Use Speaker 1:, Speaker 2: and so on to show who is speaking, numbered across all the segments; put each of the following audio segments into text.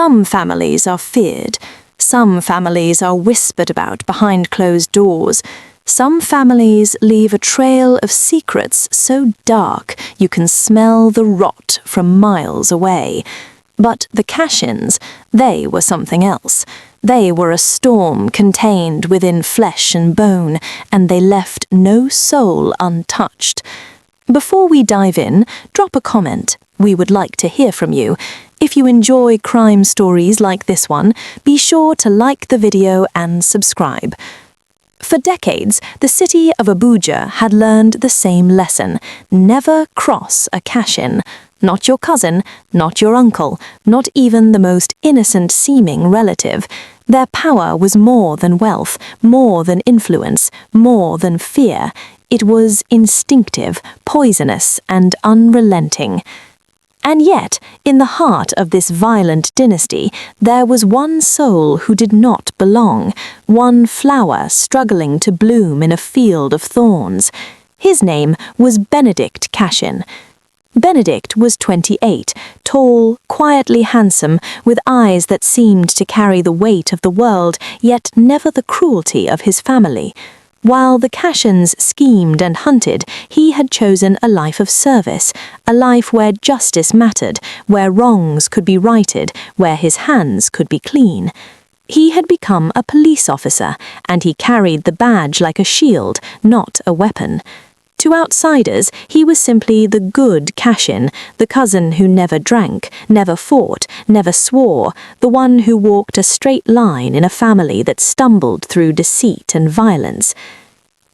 Speaker 1: Some families are feared. Some families are whispered about behind closed doors. Some families leave a trail of secrets so dark you can smell the rot from miles away. But the Kashins, they were something else. They were a storm contained within flesh and bone, and they left no soul untouched. Before we dive in, drop a comment. We would like to hear from you. If you enjoy crime stories like this one, be sure to like the video and subscribe. For decades, the city of Abuja had learned the same lesson: never cross a Kashin. Not your cousin, not your uncle, not even the most innocent-seeming relative. Their power was more than wealth, more than influence, more than fear. It was instinctive, poisonous, and unrelenting. And yet, in the heart of this violent dynasty, there was one soul who did not belong, one flower struggling to bloom in a field of thorns. His name was Benedict Kashin. Benedict was 28, tall, quietly handsome, with eyes that seemed to carry the weight of the world, yet never the cruelty of his family. While the Kashins schemed and hunted, he had chosen a life of service, a life where justice mattered, where wrongs could be righted, where his hands could be clean. He had become a police officer, and he carried the badge like a shield, not a weapon. To outsiders, he was simply the good Kashin, the cousin who never drank, never fought, never swore, the one who walked a straight line in a family that stumbled through deceit and violence.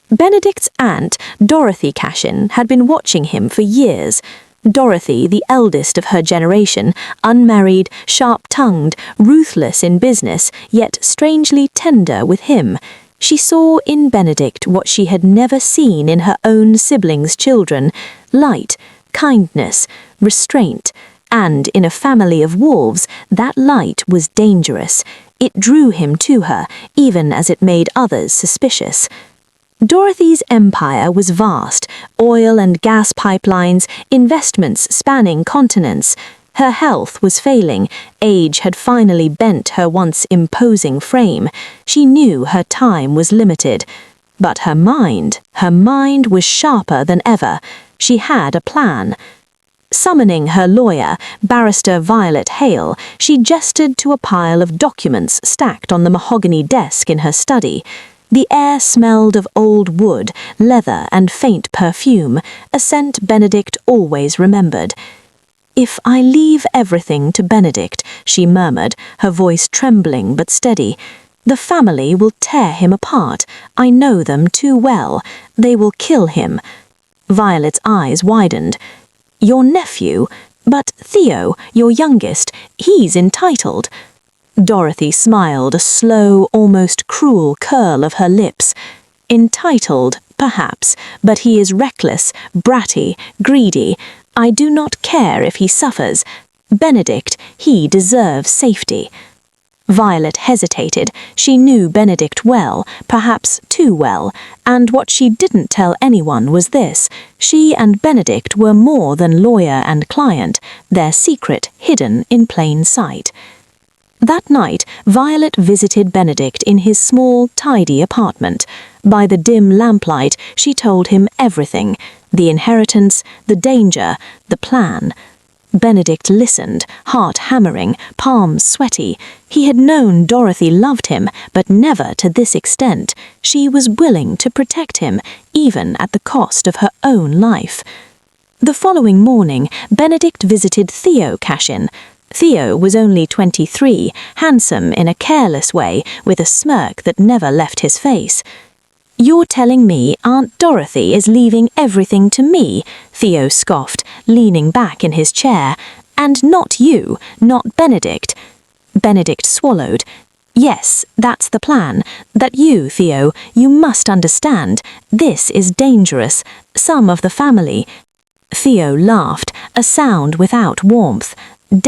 Speaker 1: Benedict's aunt, Dorothy Kashin, had been watching him for years. Dorothy, the eldest of her generation, unmarried, sharp-tongued, ruthless in business, yet strangely tender with him. She saw in Benedict what she had never seen in her own siblings' children: light, kindness, restraint. And in a family of wolves, that light was dangerous. It drew him to her, even as it made others suspicious. Dorothy's empire was vast: oil and gas pipelines, investments spanning continents. Her health was failing. Age had finally bent her once imposing frame. She knew her time was limited. But her mind was sharper than ever. She had a plan. Summoning her lawyer, Barrister Violet Hale, she gestured to a pile of documents stacked on the mahogany desk in her study. The air smelled of old wood, leather, and faint perfume, a scent Benedict always remembered. "If I leave everything to Benedict," she murmured, her voice trembling but steady, "the family will tear him apart. I know them too well. They will kill him." Violet's eyes widened. "Your nephew? But Theo, your youngest, he's entitled." Dorothy smiled, a slow, almost cruel curl of her lips. "Entitled, perhaps, but he is reckless, bratty, greedy. I do not care if he suffers. Benedict, he deserves safety." Violet hesitated. She knew Benedict well, perhaps too well, and what she didn't tell anyone was this: she and Benedict were more than lawyer and client, their secret hidden in plain sight. That night, Violet visited Benedict in his small, tidy apartment. By the dim lamplight, she told him everything: the inheritance, the danger, the plan. Benedict listened, heart hammering, palms sweaty. He had known Dorothy loved him, but never to this extent. She was willing to protect him, even at the cost of her own life. The following morning, Benedict visited Theo Kashin. Theo was only 23, handsome in a careless way, with a smirk that never left his face. "You're telling me Aunt Dorothy is leaving everything to me?" Theo scoffed, leaning back in his chair. "And not you, not Benedict." Benedict swallowed. "Yes, that's the plan. That you, Theo, you must understand. This is dangerous. Some of the family." Theo laughed, a sound without warmth.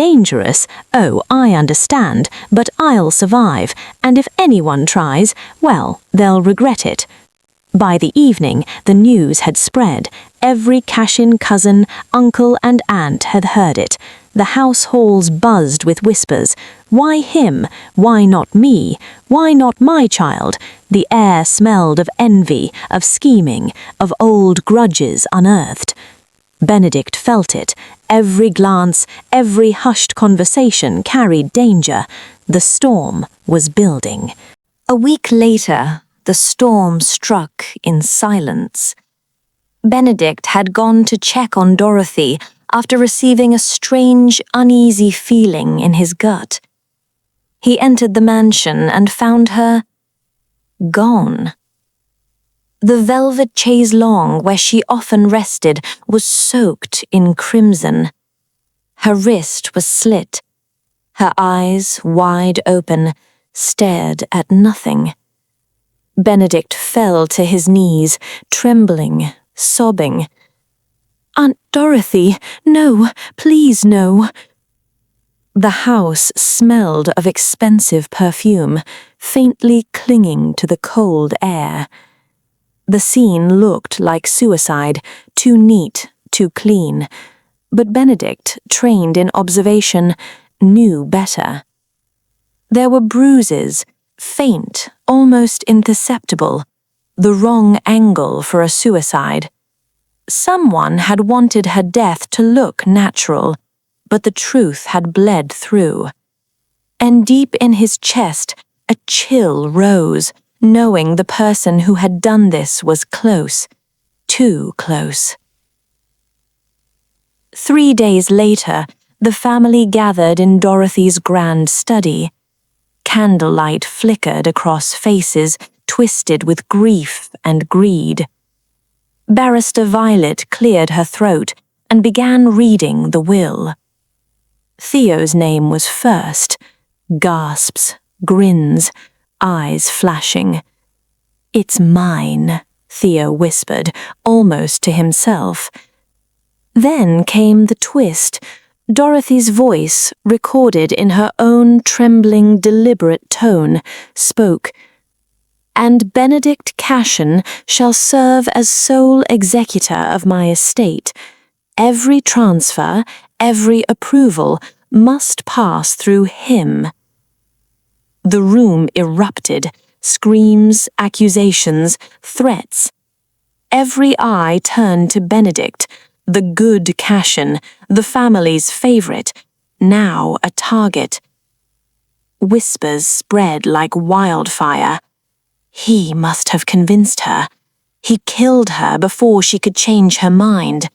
Speaker 1: "Dangerous? Oh, I understand, but I'll survive, and if anyone tries, well, they'll regret it." By the evening, the news had spread. Every Kashin cousin, uncle, and aunt had heard it. The house halls buzzed with whispers. Why him? Why not me? Why not my child? The air smelled of envy, of scheming, of old grudges unearthed. Benedict felt it. Every glance, every hushed conversation carried danger. The storm was building. A week later, the storm struck in silence. Benedict had gone to check on Dorothy after receiving a strange, uneasy feeling in his gut. He entered the mansion and found her gone. The velvet chaise longue where she often rested was soaked in crimson. Her wrist was slit. Her eyes, wide open, stared at nothing. Benedict fell to his knees, trembling, sobbing. "Aunt Dorothy, no, please no." The house smelled of expensive perfume, faintly clinging to the cold air. The scene looked like suicide, too neat, too clean. But Benedict, trained in observation, knew better. There were bruises, faint, almost imperceptible, the wrong angle for a suicide. Someone had wanted her death to look natural, but the truth had bled through. And deep in his chest, a chill rose, knowing the person who had done this was close, too close. 3 days later, the family gathered in Dorothy's grand study. Candlelight flickered across faces twisted with grief and greed. Barrister Violet cleared her throat and began reading the will. Theo's name was first. Gasps, grins, eyes flashing. "It's mine," Theo whispered, almost to himself. Then came the twist. Dorothy's voice, recorded in her own trembling, deliberate tone, spoke, "And Benedict Kashin shall serve as sole executor of my estate. Every transfer, every approval must pass through him." The room erupted, screams, accusations, threats. Every eye turned to Benedict, the good Kashin, the family's favorite, now a target. Whispers spread like wildfire. He must have convinced her. He killed her before she could change her mind.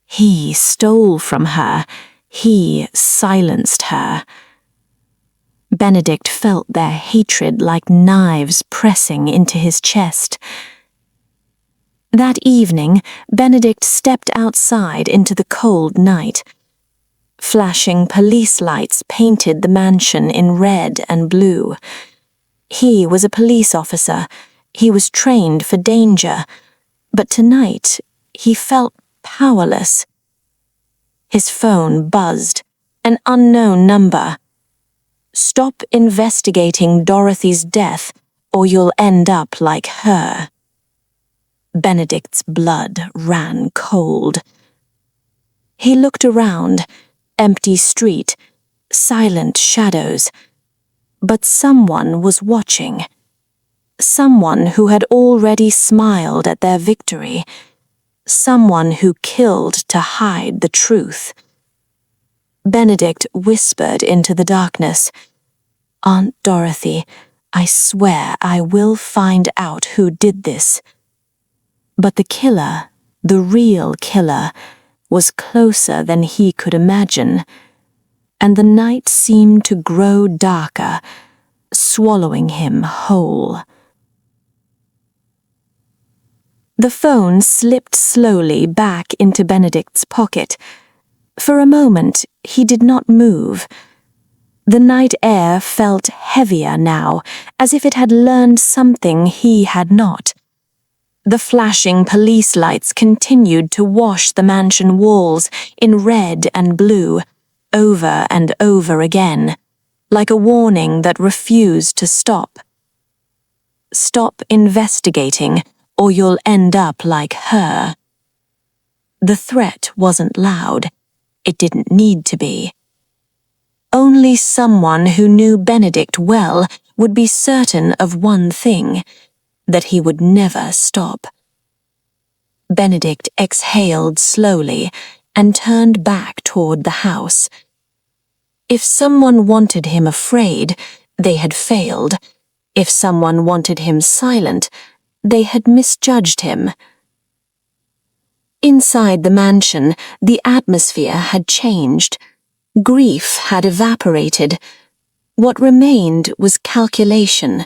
Speaker 1: He stole from her. He silenced her. Benedict felt their hatred like knives pressing into his chest. That evening, Benedict stepped outside into the cold night. Flashing police lights painted the mansion in red and blue. He was a police officer. He was trained for danger. But tonight, he felt powerless. His phone buzzed. An unknown number. "Stop investigating Dorothy's death, or you'll end up like her." Benedict's blood ran cold. He looked around, empty street, silent shadows. But someone was watching. Someone who had already smiled at their victory. Someone who killed to hide the truth. Benedict whispered into the darkness, "Aunt Dorothy, I swear I will find out who did this." But the killer, the real killer, was closer than he could imagine, and the night seemed to grow darker, swallowing him whole. The phone slipped slowly back into Benedict's pocket. For a moment, he did not move. The night air felt heavier now, as if it had learned something he had not. The flashing police lights continued to wash the mansion walls in red and blue, over and over again, like a warning that refused to stop. "Stop investigating, or you'll end up like her." The threat wasn't loud. It didn't need to be. Only someone who knew Benedict well would be certain of one thing, that he would never stop. Benedict exhaled slowly and turned back toward the house. If someone wanted him afraid, they had failed. If someone wanted him silent, they had misjudged him. Inside the mansion, the atmosphere had changed. Grief had evaporated. What remained was calculation.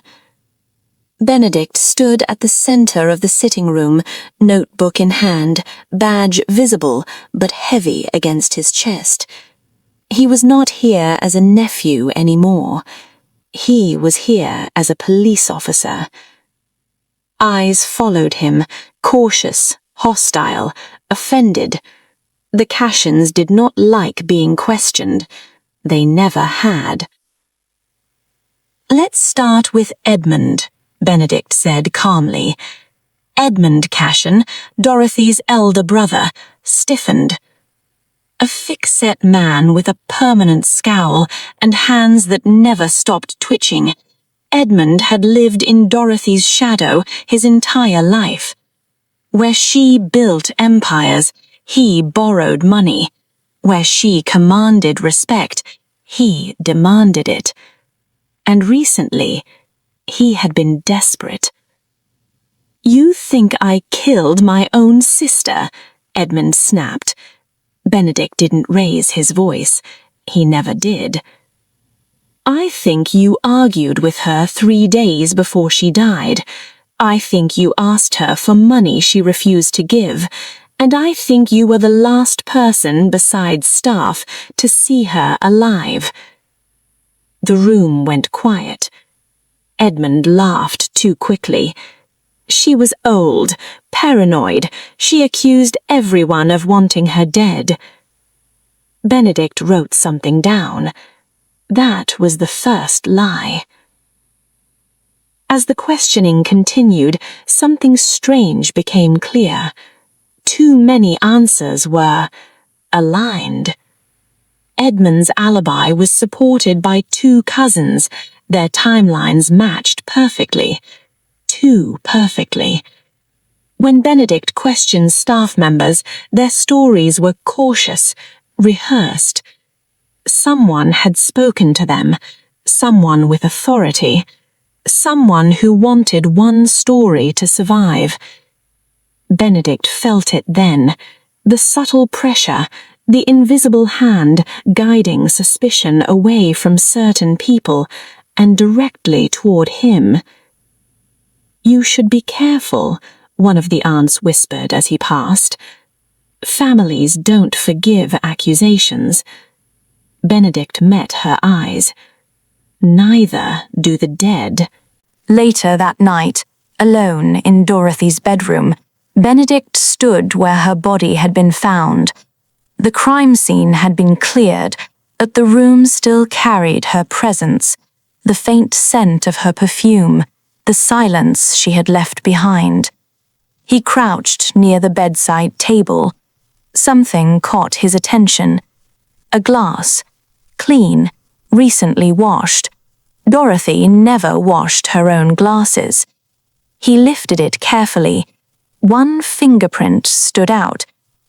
Speaker 1: Benedict stood at the center of the sitting room, notebook in hand, badge visible but heavy against his chest. He was not here as a nephew anymore. He was here as a police officer. Eyes followed him, cautious, hostile, offended. The Kashins did not like being questioned. They never had. "Let's start with Edmund," Benedict said calmly. Edmund Kashin, Dorothy's elder brother, stiffened. A thick-set man with a permanent scowl and hands that never stopped twitching. Edmund had lived in Dorothy's shadow his entire life. Where she built empires, he borrowed money. Where she commanded respect, he demanded it. And recently, he had been desperate. "You think I killed my own sister?" Edmund snapped. Benedict didn't raise his voice. He never did. "I think you argued with her 3 days before she died. I think you asked her for money she refused to give, and I think you were the last person besides staff to see her alive." The room went quiet. Edmund laughed too quickly. She was old, paranoid. She accused everyone of wanting her dead. Benedict wrote something down. That was the first lie. As the questioning continued, something strange became clear. Too many answers were aligned. Edmund's alibi was supported by 2 cousins. Their timelines matched perfectly. Too perfectly. When Benedict questioned staff members, their stories were cautious, rehearsed. Someone had spoken to them, someone with authority, someone who wanted one story to survive. Benedict felt it then, the subtle pressure, the invisible hand guiding suspicion away from certain people and directly toward him. "You should be careful," one of the aunts whispered as he passed. "Families don't forgive accusations." Benedict met her eyes. "Neither do the dead." Later that night, alone in Dorothy's bedroom, Benedict stood where her body had been found. The crime scene had been cleared, but the room still carried her presence, the faint scent of her perfume, the silence she had left behind. He crouched near the bedside table. Something caught his attention. A glass, clean, recently washed. Dorothy never washed her own glasses. He lifted it carefully. One fingerprint stood out,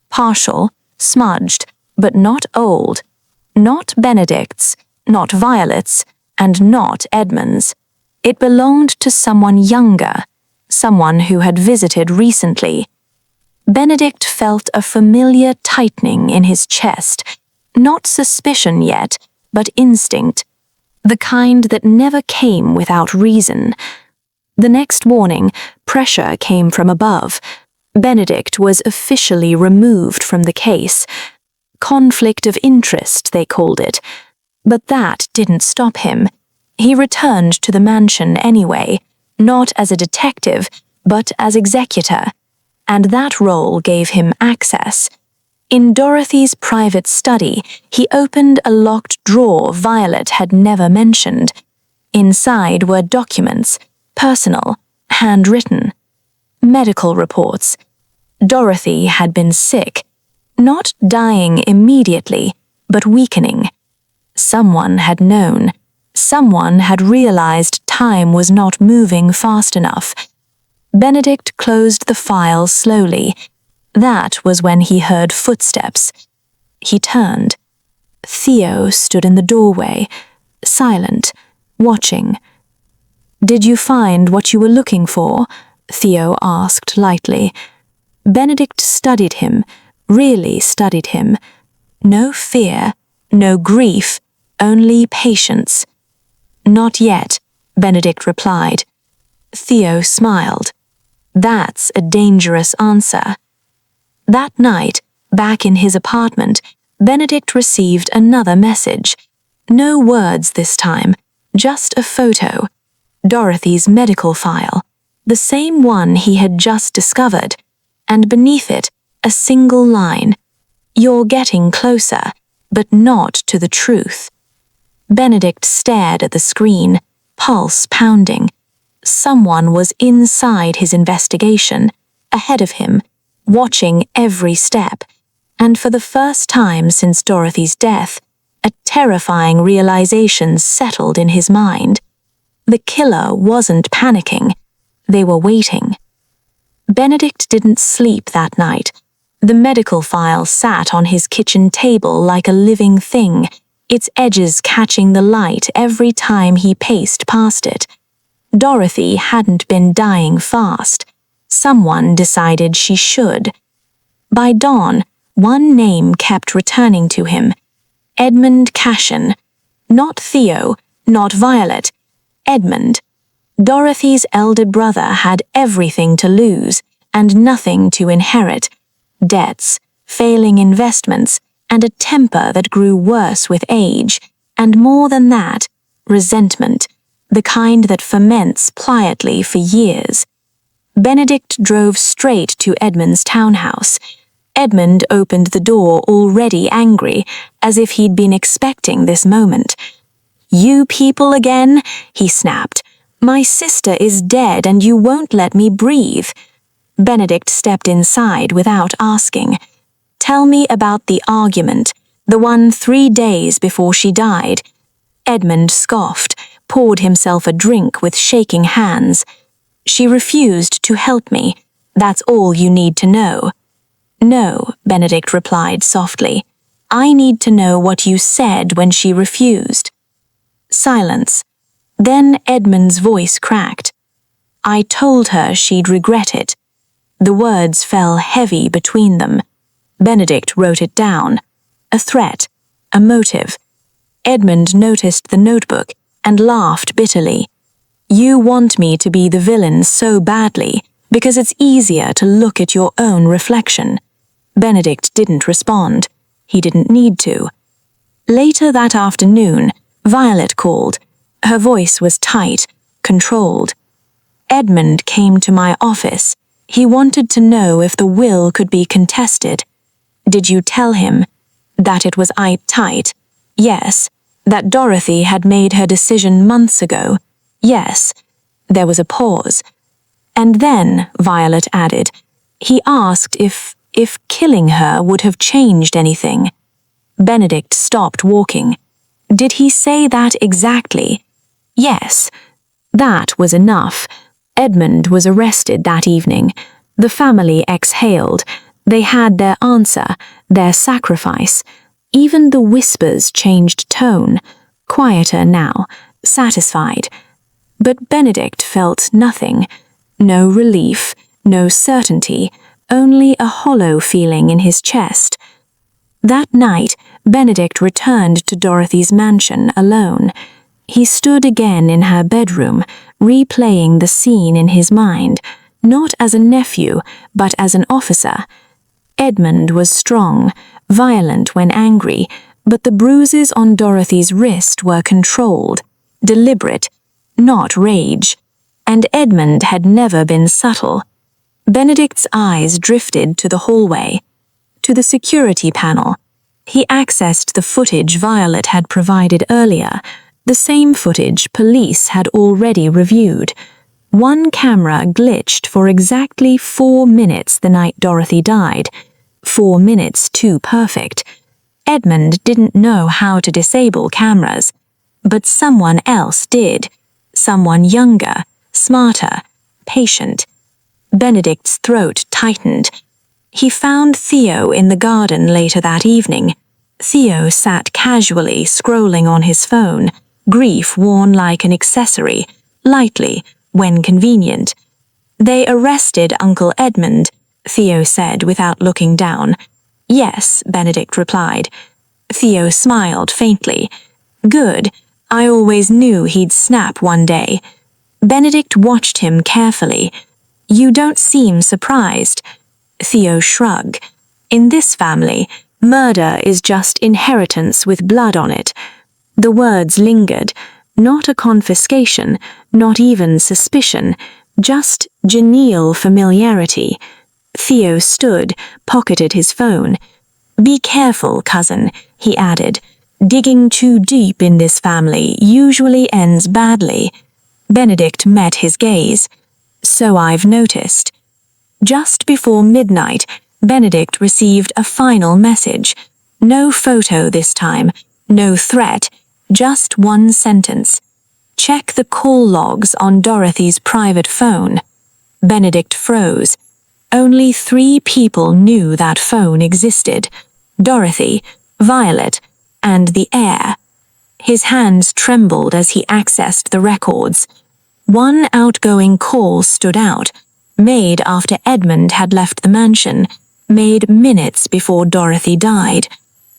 Speaker 1: partial, smudged, but not old. Not Benedict's, not Violet's, and not Edmund's. It belonged to someone younger, someone who had visited recently. Benedict felt a familiar tightening in his chest, not suspicion yet, but instinct, the kind that never came without reason. The next morning, pressure came from above. Benedict was officially removed from the case. Conflict of interest, they called it. But that didn't stop him. He returned to the mansion anyway, not as a detective, but as executor, and that role gave him access. In Dorothy's private study, he opened a locked drawer Violet had never mentioned. Inside were documents, personal, handwritten, medical reports. Dorothy had been sick, not dying immediately, but weakening. Someone had known. Someone had realized time was not moving fast enough. Benedict closed the file slowly. That was when he heard footsteps. He turned. Theo stood in the doorway, silent, watching. "Did you find what you were looking for?" Theo asked lightly. Benedict studied him, really studied him. No fear, no grief, only patience. "Not yet," Benedict replied. Theo smiled. That's a dangerous answer. That night, back in his apartment, Benedict received another message. No words this time, just a photo. Dorothy's medical file, the same one he had just discovered, and beneath it, a single line. "You're getting closer, but not to the truth." Benedict stared at the screen, pulse pounding. Someone was inside his investigation, ahead of him, watching every step, and for the first time since Dorothy's death, a terrifying realization settled in his mind. The killer wasn't panicking. They were waiting. Benedict didn't sleep that night. The medical file sat on his kitchen table like a living thing, its edges catching the light every time he paced past it. Dorothy hadn't been dying fast. Someone decided she should. By dawn, one name kept returning to him. Edmund Kashin. Not Theo, not Violet. Edmund. Dorothy's elder brother had everything to lose and nothing to inherit. Debts, failing investments, and a temper that grew worse with age, and more than that, resentment, the kind that ferments quietly for years. Benedict drove straight to Edmund's townhouse. Edmund opened the door already angry, as if he'd been expecting this moment. "You people again?" he snapped. "My sister is dead and you won't let me breathe." Benedict stepped inside without asking. "Tell me about the argument, the one 3 days before she died." Edmund scoffed, poured himself a drink with shaking hands. "She refused to help me. That's all you need to know." "No," Benedict replied softly. "I need to know what you said when she refused." Silence. Then Edmund's voice cracked. "I told her she'd regret it." The words fell heavy between them. Benedict wrote it down. A threat, a motive. Edmund noticed the notebook and laughed bitterly. "You want me to be the villain so badly because it's easier to look at your own reflection." Benedict didn't respond. He didn't need to. Later that afternoon, Violet called. Her voice was tight, controlled. "Edmund came to my office. He wanted to know if the will could be contested." "Did you tell him that it was tight?" "Yes." "That Dorothy had made her decision months ago?" "Yes." There was a pause. "And then," Violet added, "he asked if killing her would have changed anything." Benedict stopped walking. "Did he say that exactly?" "Yes." That was enough. Edmund was arrested that evening. The family exhaled. They had their answer, their sacrifice. Even the whispers changed tone, quieter now, satisfied. But Benedict felt nothing. No relief, no certainty, only a hollow feeling in his chest. That night, Benedict returned to Dorothy's mansion alone. He stood again in her bedroom, replaying the scene in his mind, not as a nephew, but as an officer. Edmund was strong, violent when angry, but the bruises on Dorothy's wrist were controlled, deliberate, not rage. And Edmund had never been subtle. Benedict's eyes drifted to the hallway, to the security panel. He accessed the footage Violet had provided earlier, the same footage police had already reviewed. One camera glitched for exactly 4 minutes the night Dorothy died. 4 minutes too perfect.
Speaker 2: Edmund didn't know how to disable cameras, but someone else did. Someone younger, smarter, patient. Benedict's throat tightened. He found Theo in the garden later that evening. Theo sat casually scrolling on his phone, grief worn like an accessory, lightly, when convenient. "They arrested Uncle Edmund," Theo said without looking down. "Yes," Benedict replied. Theo smiled faintly. "Good. I always knew he'd snap one day." Benedict watched him carefully. "You don't seem surprised." Theo shrugged. "In this family, murder is just inheritance with blood on it." The words lingered. Not a confiscation, not even suspicion, just genial familiarity. Theo stood, pocketed his phone. "Be careful, cousin," he added. "Digging too deep in this family usually ends badly." Benedict met his gaze. "So I've noticed." Just before midnight, Benedict received a final message. No photo this time, no threat, just one sentence. "Check the call logs on Dorothy's private phone." Benedict froze. Only 3 people knew that phone existed: Dorothy, Violet, and the heir. His hands trembled as he accessed the records. One outgoing call stood out, made after Edmund had left the mansion, made minutes before Dorothy died.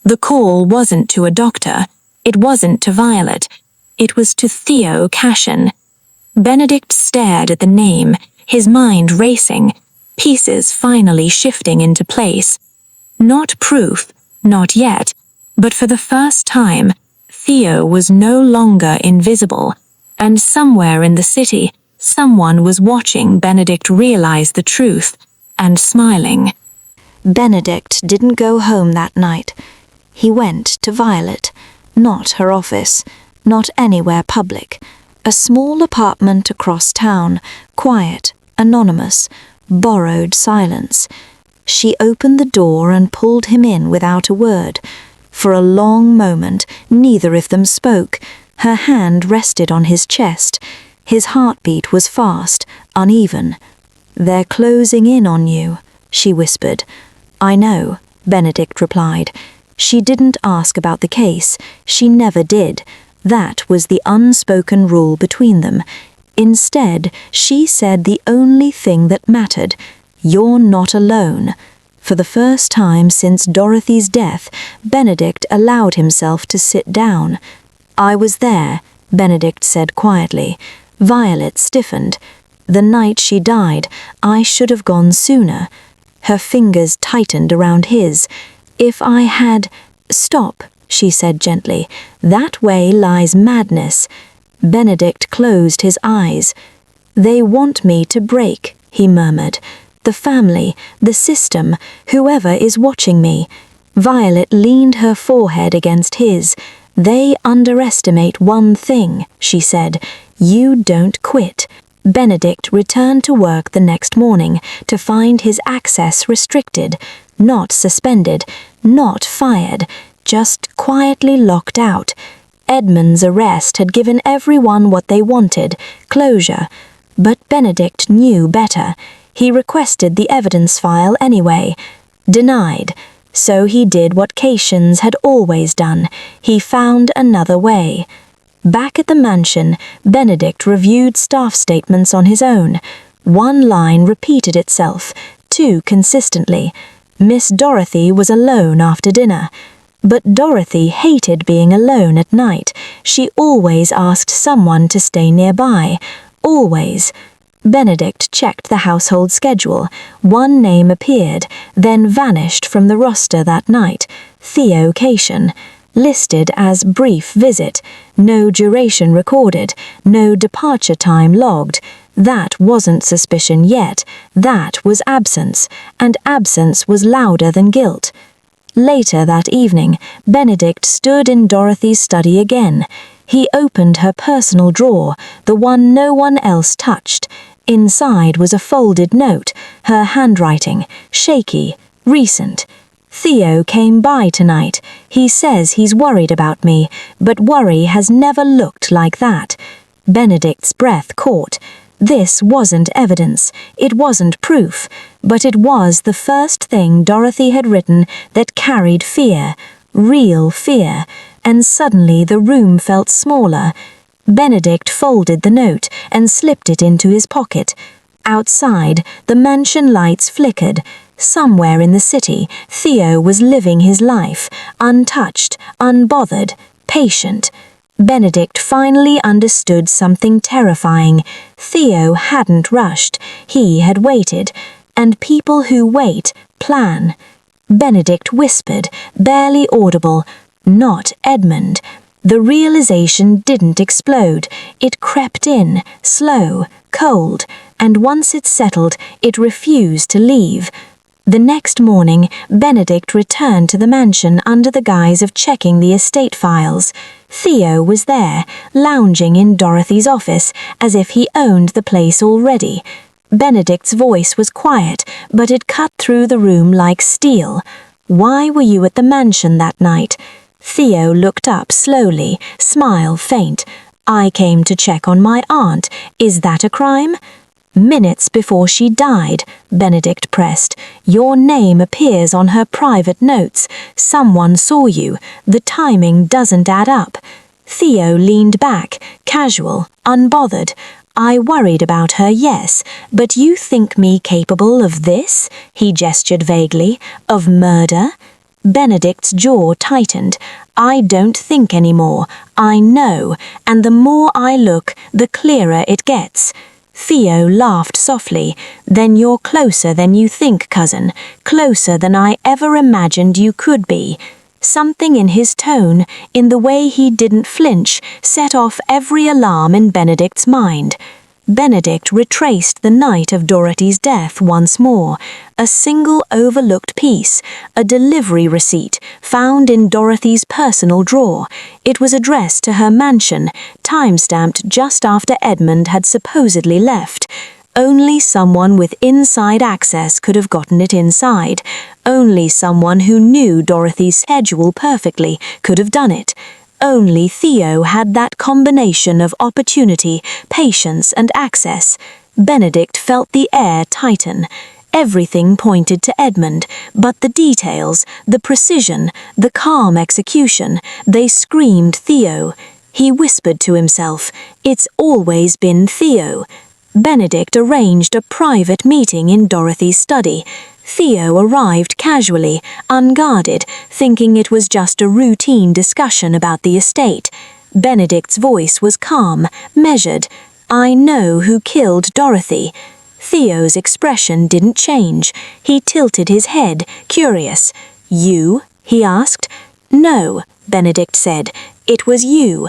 Speaker 2: The call wasn't to a doctor, it wasn't to Violet, it was to Theo Kashin. Benedict stared at the name, his mind racing, pieces finally shifting into place. Not proof, not yet, but for the first time, Theo was no longer invisible, and somewhere in the city, someone was watching Benedict realize the truth, and smiling.
Speaker 1: Benedict didn't go home that night. He went to Violet, not her office, not anywhere public. A small apartment across town, quiet, anonymous, borrowed silence. She opened the door and pulled him in without a word. For a long moment, neither of them spoke. Her hand rested on his chest. His heartbeat was fast, uneven. "They're closing in on you," she whispered. "I know," Benedict replied. She didn't ask about the case. She never did. That was the unspoken rule between them. Instead, she said the only thing that mattered: "You're not alone." For the first time since Dorothy's death, Benedict allowed himself to sit down. "I was there," Benedict said quietly. Violet stiffened. "The night she died, I should have gone sooner." Her fingers tightened around his. "If I had—" "Stop," she said gently. "That way lies madness." Benedict closed his eyes. "They want me to break," he murmured. "The family, the system, whoever is watching me." Violet leaned her forehead against his. "They underestimate one thing," she said. "You don't quit." Benedict returned to work the next morning to find his access restricted, not suspended, not fired, just quietly locked out. Edmund's arrest had given everyone what they wanted, closure. But Benedict knew better. He requested the evidence file anyway. Denied. So he did what Kashins had always done. He found another way. Back at the mansion, Benedict reviewed staff statements on his own. One line repeated itself, too consistently. Miss Dorothy was alone after dinner. But Dorothy hated being alone at night. She always asked someone to stay nearby. Always. Benedict checked the household schedule. One name appeared, then vanished from the roster that night: Theo Kashin. Listed as brief visit, no duration recorded, no departure time logged. That wasn't suspicion yet, that was absence, and absence was louder than guilt. Later that evening, Benedict stood in Dorothy's study again. He opened her personal drawer, the one no one else touched. Inside was a folded note, her handwriting, shaky, recent. Theo came by tonight. He says he's worried about me, but worry has never looked like that. Benedict's breath caught. This wasn't evidence, it wasn't proof, but it was the first thing Dorothy had written that carried fear, real fear, and suddenly the room felt smaller. Benedict folded the note and slipped it into his pocket. Outside, the mansion lights flickered. Somewhere in the city, Theo was living his life, untouched, unbothered, patient. Benedict finally understood something terrifying. Theo hadn't rushed, he had waited, and people who wait plan. Benedict whispered, barely audible, "Not Edmund." The realization didn't explode. It crept in, slow, cold, and once it settled, it refused to leave. The next morning, Benedict returned to the mansion under the guise of checking the estate files. Theo was there, lounging in Dorothy's office, as if he owned the place already. Benedict's voice was quiet, but it cut through the room like steel. "Why were you at the mansion that night?" Theo looked up slowly, smile faint. "I came to check on my aunt. Is that a crime?" "Minutes before she died," Benedict pressed. "Your name appears on her private notes. Someone saw you. The timing doesn't add up." Theo leaned back, casual, unbothered. "I worried about her, yes, but you think me capable of this?" He gestured vaguely. "Of murder?" Benedict's jaw tightened. "I don't think anymore. I know, and the more I look, the clearer it gets." Theo laughed softly. "Then you're closer than you think, cousin. Closer than I ever imagined you could be." Something in his tone, in the way he didn't flinch, set off every alarm in Benedict's mind. Benedict retraced the night of Dorothy's death once more. A single overlooked piece, a delivery receipt, found in Dorothy's personal drawer. It was addressed to her mansion, time-stamped just after Edmund had supposedly left. Only someone with inside access could have gotten it inside. Only someone who knew Dorothy's schedule perfectly could have done it. Only Theo had that combination of opportunity, patience, and access. Benedict felt the air tighten. Everything pointed to Edmund, but the details, the precision, the calm execution, they screamed Theo. He whispered to himself, "It's always been Theo." Benedict arranged a private meeting in Dorothy's study. Theo arrived casually, unguarded, thinking it was just a routine discussion about the estate. Benedict's voice was calm, measured. "I know who killed Dorothy." Theo's expression didn't change. He tilted his head, curious. "You?" he asked. "No," Benedict said. "It was you."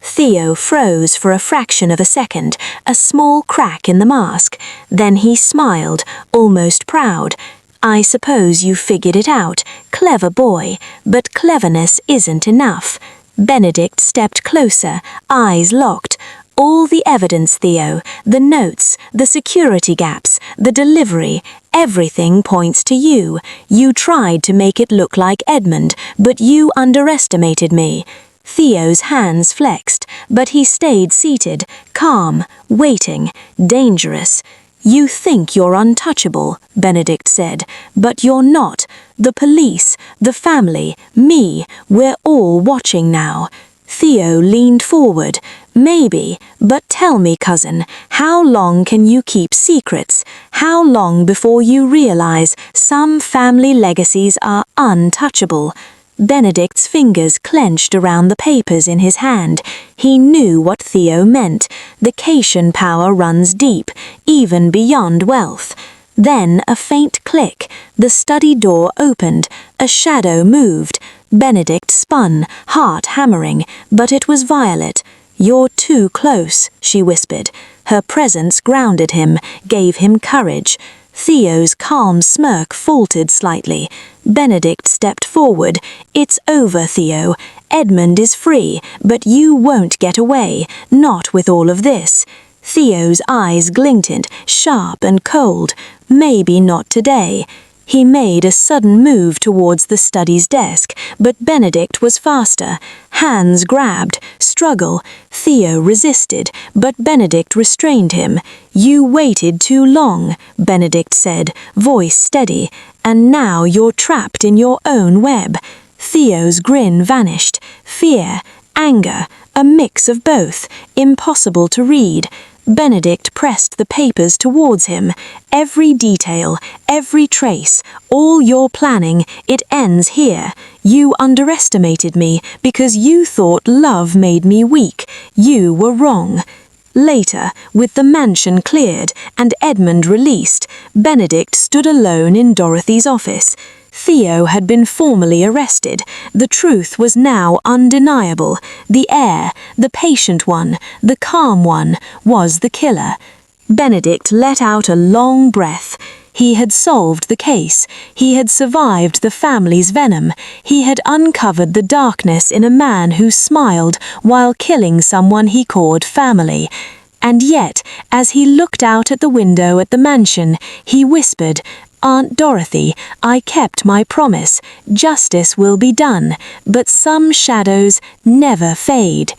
Speaker 1: Theo froze for a fraction of a second, a small crack in the mask. Then he smiled, almost proud. "I suppose you figured it out. Clever boy. But cleverness isn't enough." Benedict stepped closer, eyes locked. "All the evidence, Theo, the notes, the security gaps, the delivery, everything points to you. You tried to make it look like Edmund, but you underestimated me." Theo's hands flexed, but he stayed seated, calm, waiting, dangerous. "You think you're untouchable," Benedict said, "but you're not. The police, the family, me, we're all watching now." Theo leaned forward. "Maybe, but tell me, cousin, how long can you keep secrets? How long before you realize some family legacies are untouchable?" Benedict's fingers clenched around the papers in his hand. He knew what Theo meant. The Kashin power runs deep, even beyond wealth. Then a faint click. The study door opened. A shadow moved. Benedict spun, heart hammering, but it was Violet. "You're too close," she whispered. Her presence grounded him, gave him courage. Theo's calm smirk faltered slightly. Benedict stepped forward. "It's over, Theo. Edmund is free, but you won't get away, not with all of this." Theo's eyes glinted, sharp and cold. "Maybe not today." He made a sudden move towards the study's desk, but Benedict was faster. Hands grabbed, struggle. Theo resisted, but Benedict restrained him. "You waited too long," Benedict said, voice steady, "and now you're trapped in your own web." Theo's grin vanished. Fear, anger, a mix of both, impossible to read. Benedict pressed the papers towards him. "Every detail, every trace, all your planning, it ends here. You underestimated me because you thought love made me weak. You were wrong." Later, with the mansion cleared and Edmund released, Benedict stood alone in Dorothy's office. Theo had been formally arrested. The truth was now undeniable. The heir, the patient one, the calm one, was the killer. Benedict let out a long breath. He had solved the case. He had survived the family's venom. He had uncovered the darkness in a man who smiled while killing someone he called family. And yet, as he looked out at the window at the mansion, he whispered, "Aunt Dorothy, I kept my promise. Justice will be done, but some shadows never fade."